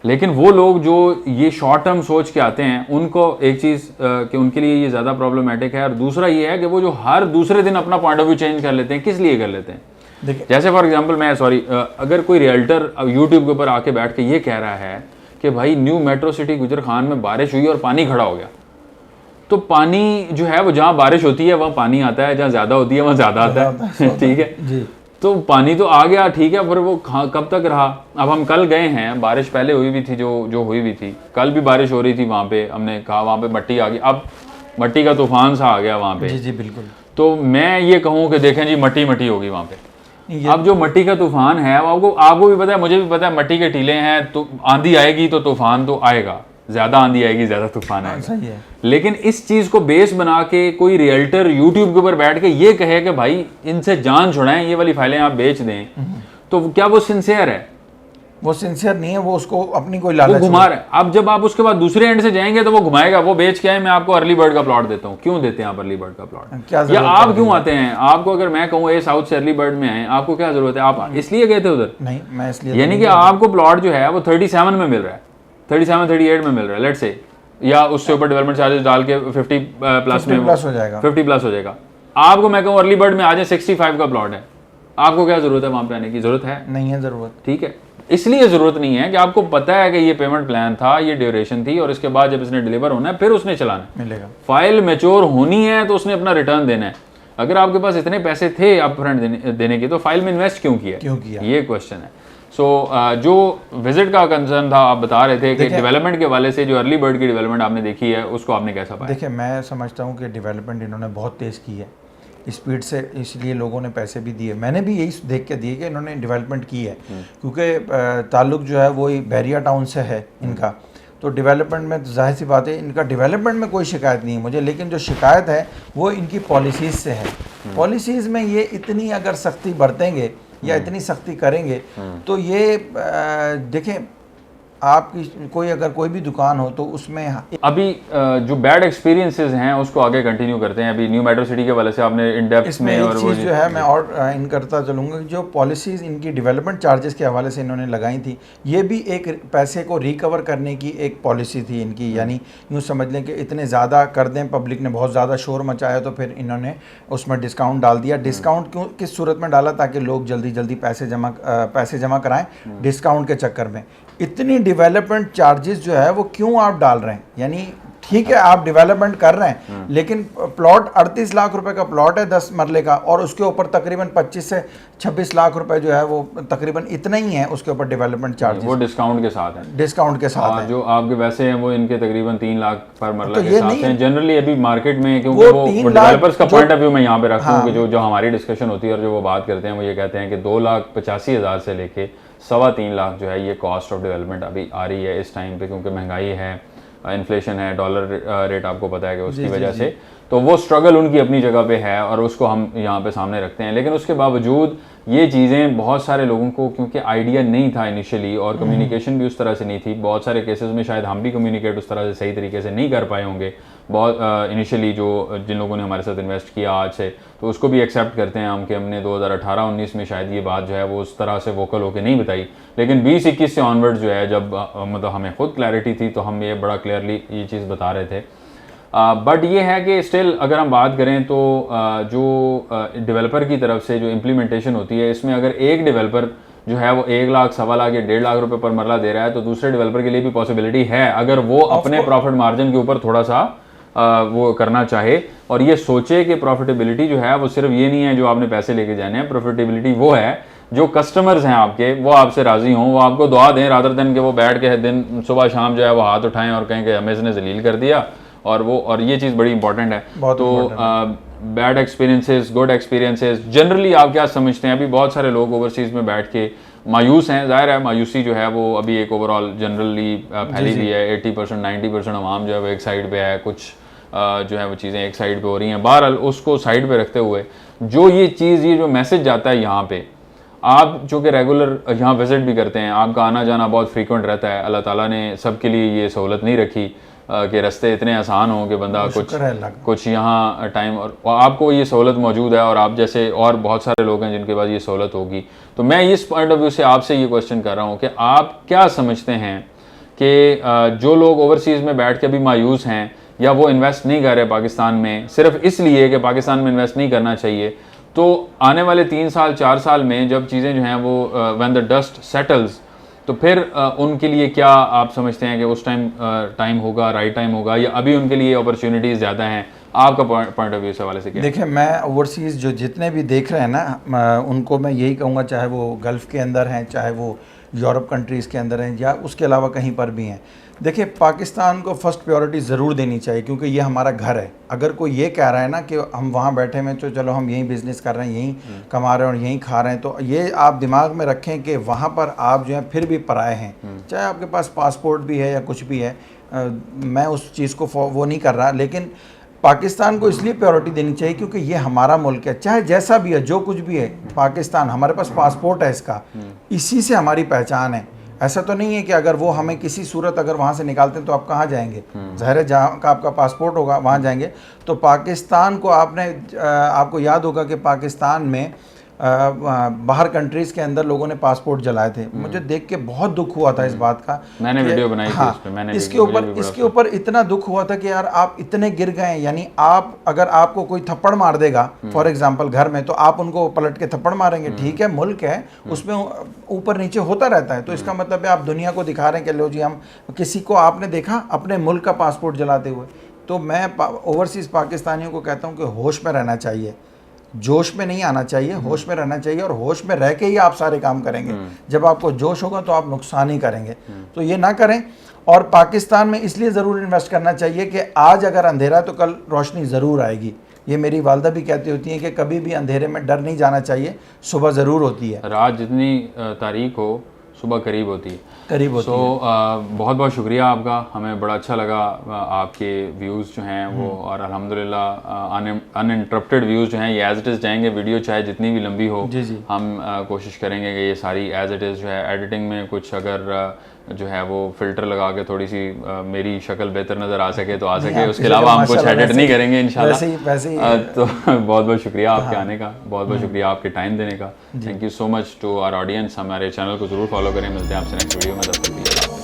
लेकिन वो लोग जो ये शॉर्ट टर्म सोच के आते हैं, उनको एक चीज़ कि उनके लिए ये ज़्यादा प्रॉब्लमेटिक है। और दूसरा ये है कि वो जो हर दूसरे दिन अपना पॉइंट ऑफ व्यू चेंज कर लेते हैं। किस लिए कर लेते हैं? जैसे फॉर एग्जांपल मैं अगर कोई रियल्टर यूट्यूब के ऊपर आके बैठ के ये कह रहा है कि भाई न्यू मेट्रो सिटी गुजर खान में बारिश हुई और पानी खड़ा हो गया, तो पानी जो है वो जहाँ बारिश होती है वहाँ पानी आता है, जहाँ ज़्यादा होती है वहाँ ज़्यादा आता है। ठीक है, तो पानी तो आ गया, ठीक है, पर वो कब तक रहा? अब हम कल गए हैं, बारिश पहले हुई भी थी, जो हुई भी थी, कल भी बारिश हो रही थी वहाँ पे, हमने कहा वहाँ पे मट्टी आ गई, अब मट्टी का तूफान सा आ गया वहाँ पे। जी बिल्कुल। तो मैं ये कहूँ कि देखें जी मट्टी मट्टी होगी वहाँ पे। अब जो मट्टी का तूफान है आपको भी पता है, मुझे भी पता है, मट्टी के टीले हैं, तो आंधी आएगी तो तूफान तो आएगा, ज्यादा आंधी आएगी ज्यादा तूफान आएगा। सही है। लेकिन इस चीज को बेस बना के कोई रियल्टर यूट्यूब के ऊपर बैठ के ये कहे कि भाई इनसे जान छुड़ाएं, ये वाली फाइलें आप बेच दें, तो क्या वो सिंसियर है? वो सिंसियर नहीं है, वो उसको अपनी कोई वो लालच घुमा रहा है। अब जब आप उसके बाद दूसरे एंड से जाएंगे तो वो घुमाएगा, वो बेच के आए मैं आपको अर्ली बर्ड का प्लॉट देता हूँ। क्यों देते हैं आप अर्ली बर्ड का प्लॉट? क्या या आप क्यों आते हैं? आपको अगर मैं कहूँ ए साउथ से अर्ली बर्ड में आए, आपको क्या जरूरत है? आप इसलिए गए थे उधर? नहीं, मैं इसलिए यानी कि आपको प्लॉट जो है वो 37 में मिल रहा है, 37 38 में मिल रहा है लेट्स से, या उससे ऊपर डेवलपमेंट चार्जेस डाल के 50 प्लस में हो जाएगा, 50 प्लस हो जाएगा। आपको मैं कहूँ अर्ली बर्ड में आ जाए 65 का प्लॉट है, आपको क्या जरूरत है वहां पे आने की? जरूरत है नहीं है जरूरत। ठीक है, इसलिए जरूरत नहीं है कि आपको पता है कि ये पेमेंट प्लान था, ये ड्यूरेशन थी, और इसके बाद जब इसने डिलीवर होना है फिर उसने चलाना मिलेगा। फाइल मैच्योर होनी है तो उसने अपना रिटर्न देना है। अगर आपके पास इतने पैसे थे अपफ्रंट देने के, तो फाइल में इन्वेस्ट क्यों किया? ये क्वेश्चन है। सो जो विजिट का कंसर्न था, आप बता रहे थे कि डेवलपमेंट के वाले से जो अर्ली बर्ड की डेवलपमेंट आपने देखी है उसको आपने कैसा पाया? देखिए, मैं समझता हूँ कि डेवलपमेंट इन्होंने बहुत तेज़ की है स्पीड से, इसलिए लोगों ने पैसे भी दिए। मैंने भी यही देख के दिए कि इन्होंने डेवलपमेंट की है, क्योंकि ताल्लुक जो है वो बैरिया टाउन से है इनका, तो डेवलपमेंट में तो जाहिर सी बात है इनका डेवलपमेंट में कोई शिकायत नहीं है मुझे, लेकिन जो शिकायत है वो इनकी पॉलिसीज़ से है। पॉलिसीज़ में ये इतनी अगर सख्ती बरतेंगे या इतनी सख्ती करेंगे तो ये देखें, आपकी कोई भी दुकान हो तो उसमें अभी जो बैड एक्सपीरियंसेस हैं उसको आगे कंटिन्यू करते हैं। अभी न्यू मेट्रो सिटी के वाले से आपने इन डेप्थ में, और वो जो है मैं और इन करता चलूँगा, जो पॉलिसीज़ इनकी डेवलपमेंट चार्जेस के हवाले से इन्होंने लगाई थी, ये भी एक पैसे को रिकवर करने की एक पॉलिसी थी इनकी। यानी यूँ समझ लें कि इतने ज़्यादा कर दें, पब्लिक ने बहुत ज़्यादा शोर मचाया तो फिर इन्होंने उसमें डिस्काउंट डाल दिया। डिस्काउंट क्यों, किस सूरत में डाला? ताकि लोग जल्दी जल्दी पैसे जमा कराएं डिस्काउंट के चक्कर में। इतनी डेवलपमेंट चार्जेस जो है वो क्यों आप डाल रहे हैं? यानी ठीक है आप डेवलपमेंट कर रहे हैं, लेकिन प्लॉट 38 लाख रुपए का प्लॉट है 10 मरले का, और उसके ऊपर तकरीबन 25 से 26 लाख रुपए जो है वो तकरीबन इतना ही है उसके ऊपर डेवलपमेंट चार्जेस। वो डिस्काउंट के साथ है, डिस्काउंट के साथ है। जो आपके वैसे हैं वो इनके तकरीबन 3 लाख पर मरला के साथ हैं जनरली अभी मार्केट में, क्योंकि वो डेवलपर्स का पॉइंट ऑफ व्यू मैं यहाँ पे रखता हूँ कि जो हमारी डिस्कशन होती है और जो वो बात करते हैं वो ये कहते हैं कि 2,85,000 से लेके 3.25 लाख जो है ये कॉस्ट ऑफ डेवलपमेंट अभी आ रही है इस टाइम पे, क्योंकि महंगाई है, इन्फ्लेशन है, डॉलर रेट आपको पता है कि उसकी वजह से, तो वो स्ट्रगल उनकी अपनी जगह पे है और उसको हम यहाँ पे सामने रखते हैं। लेकिन उसके बावजूद ये चीज़ें बहुत सारे लोगों को क्योंकि आइडिया नहीं था इनिशियली, और कम्युनिकेशन भी उस तरह से नहीं थी, बहुत सारे केसेस में शायद हम भी कम्युनिकेट उस तरह से सही तरीके से नहीं कर पाए होंगे बहुत इनिशियली, जिन लोगों ने हमारे साथ इन्वेस्ट किया आज से, तो उसको भी एक्सेप्ट करते हैं हम कि हमने 2018-19 में शायद ये बात जो है वो उस तरह से वोकल होकर नहीं बताई। लेकिन 20-21 से ऑनवर्ड जो है जब मतलब हमें खुद क्लैरिटी थी तो हम ये बड़ा क्लियरली ये चीज़ बता रहे थे। बट ये है कि स्टिल अगर हम बात करें तो जो डेवलपर की तरफ से जो इम्प्लीमेंटेशन होती है, इसमें अगर एक डेवलपर जो है वो 1 लाख, 1.25 लाख या 1.5 लाख रुपए पर मरला दे रहा है, तो दूसरे डेवलपर के लिए भी पॉसिबिलिटी है अगर वो अपने प्रॉफिट मार्जिन के ऊपर थोड़ा सा वो करना चाहे और ये सोचे कि प्रॉफिटेबिलिटी जो है वो सिर्फ ये नहीं है जो आपने पैसे लेके जाने हैं, प्रॉफिटेबिलिटी वो है जो कस्टमर्स हैं आपके वो आपसे राजी हों, वो आपको दुआ दें रादर देन के वो बैठ के दिन सुबह शाम जो है वो हाथ उठाएं और कहें कि हमें इसने जलील कर दिया। और ये चीज़ बड़ी इंपॉर्टेंट है। तो bad experiences, good experiences, generally आप क्या समझते हैं? अभी बहुत सारे लोग ओवरसीज़ में बैठ के मायूस हैं, जाहिर है मायूसी जो है वो अभी एक ओवरऑल जनरली फैली हुई है। 80% 90% आवाम जो है वो एक साइड पे है, कुछ जो है वो चीज़ें एक साइड पे हो रही हैं। बहरहाल उसको साइड पे रखते हुए जो ये चीज़, ये जो मैसेज जाता है यहाँ पे, आप जो कि रेगुलर यहाँ विजिट भी करते हैं, आपका आना जाना बहुत फ्रीक्वेंट रहता है, अल्लाह ताला ने सबके लिए ये सहूलत नहीं रखी कि रास्ते इतने आसान हों कि बंदा कुछ यहाँ टाइम, और आपको ये सहूलत मौजूद है और आप जैसे और बहुत सारे लोग हैं जिनके पास ये सहूलत होगी। तो मैं इस पॉइंट ऑफ व्यू से आपसे ये क्वेश्चन कर रहा हूँ कि आप क्या समझते हैं कि जो लोग ओवरसीज़ में बैठ के भी मायूस हैं या वो इन्वेस्ट नहीं कर रहे पाकिस्तान में सिर्फ इसलिए कि पाकिस्तान में इन्वेस्ट नहीं करना चाहिए, तो आने वाले 3 साल 4 साल में जब चीज़ें जो हैं वो व्हेन द डस्ट सेटल्स, तो फिर उनके लिए क्या आप समझते हैं कि उस टाइम होगा, राइट टाइम होगा, या अभी उनके लिए अपॉर्चुनिटीज़ ज़्यादा हैं? आपका पॉइंट ऑफ व्यू से हवाले से क्या? देखिए, मैं ओवरसीज़ जो जितने भी देख रहे हैं ना, उनको मैं यही कहूँगा, चाहे वो गल्फ़ के अंदर हैं, चाहे वो यूरोप कंट्रीज़ के अंदर हैं या उसके अलावा कहीं पर भी हैं। देखिए, पाकिस्तान को फर्स्ट प्रायोरिटी ज़रूर देनी चाहिए क्योंकि ये हमारा घर है। अगर कोई ये कह रहा है ना कि हम वहाँ बैठे हैं तो चलो हम यहीं बिज़नेस कर रहे हैं, यहीं कमा रहे हैं और यहीं खा रहे हैं, तो ये आप दिमाग में रखें कि वहाँ पर आप जो है फिर भी पराए हैं, चाहे आपके पास पासपोर्ट भी है या कुछ भी है। मैं उस चीज़ को वो नहीं कर रहा, लेकिन पाकिस्तान को इसलिए प्रायोरिटी देनी चाहिए क्योंकि ये हमारा मुल्क है, चाहे जैसा भी है, जो कुछ भी है। पाकिस्तान, हमारे पास पासपोर्ट है इसका, इसी से हमारी पहचान है। ऐसा तो नहीं है कि अगर वो हमें किसी सूरत अगर वहाँ से निकालते हैं तो आप कहाँ जाएंगे, ज़ाहिर है जहाँ का आपका पासपोर्ट होगा वहाँ जाएंगे। तो पाकिस्तान को आपको याद होगा कि पाकिस्तान में बाहर कंट्रीज़ के अंदर लोगों ने पासपोर्ट जलाए थे। मुझे देख के बहुत दुख हुआ था इस बात का। मैंने वीडियो बनाई थी हाँ, उस पे, मैंने इसके ऊपर इतना दुख हुआ था कि यार आप इतने गिर गए। यानी आप अगर आपको कोई थप्पड़ मार देगा फॉर एग्जांपल घर में, तो आप उनको पलट के थप्पड़ मारेंगे। ठीक है, मुल्क है, उसमें ऊपर नीचे होता रहता है। तो इसका मतलब है आप दुनिया को दिखा रहे हैं कि लो जी, हम किसी को आपने देखा अपने मुल्क का पासपोर्ट जलाते हुए। तो मैं ओवरसीज़ पाकिस्तानियों को कहता हूँ कि होश में रहना चाहिए, जोश में नहीं आना चाहिए, होश में रहना चाहिए। और होश में रह के ही आप सारे काम करेंगे। जब आपको जोश होगा तो आप नुकसान ही करेंगे, तो ये ना करें। और पाकिस्तान में इसलिए ज़रूर इन्वेस्ट करना चाहिए कि आज अगर अंधेरा है तो कल रोशनी ज़रूर आएगी। ये मेरी वालदा भी कहती होती हैं कि कभी भी अंधेरे में डर नहीं जाना चाहिए, सुबह ज़रूर होती है। रात जितनी तारीख हो, सुबह करीब होती है, करीब होती है। बहुत बहुत शुक्रिया आपका, हमें बड़ा अच्छा लगा आपके व्यूज़ जो हैं वो, और अल्हम्दुलिल्लाह अनइंटरप्टेड व्यूज़ जो हैं ये एज़ इट इज़ जाएंगे। वीडियो चाहे जितनी भी लंबी हो, जी। हम कोशिश करेंगे कि ये सारी एज़ इट इज़ जो है, एडिटिंग में कुछ अगर जो है वो फ़िल्टर लगा के थोड़ी सी मेरी शक्ल बेहतर नज़र आ सके तो आ सके, उसके अलावा हम कुछ एडिट नहीं करेंगे इंशाल्लाह। वैसे ही तो बहुत बहुत शुक्रिया आपके आने का, बहुत बहुत शुक्रिया आपके टाइम देने का। Thank you so much to our audience. हमारे चैनल को ज़रूर फॉलो करें। मिलते हैं आपसे नेक्स्ट वीडियो में, तब तक के लिए।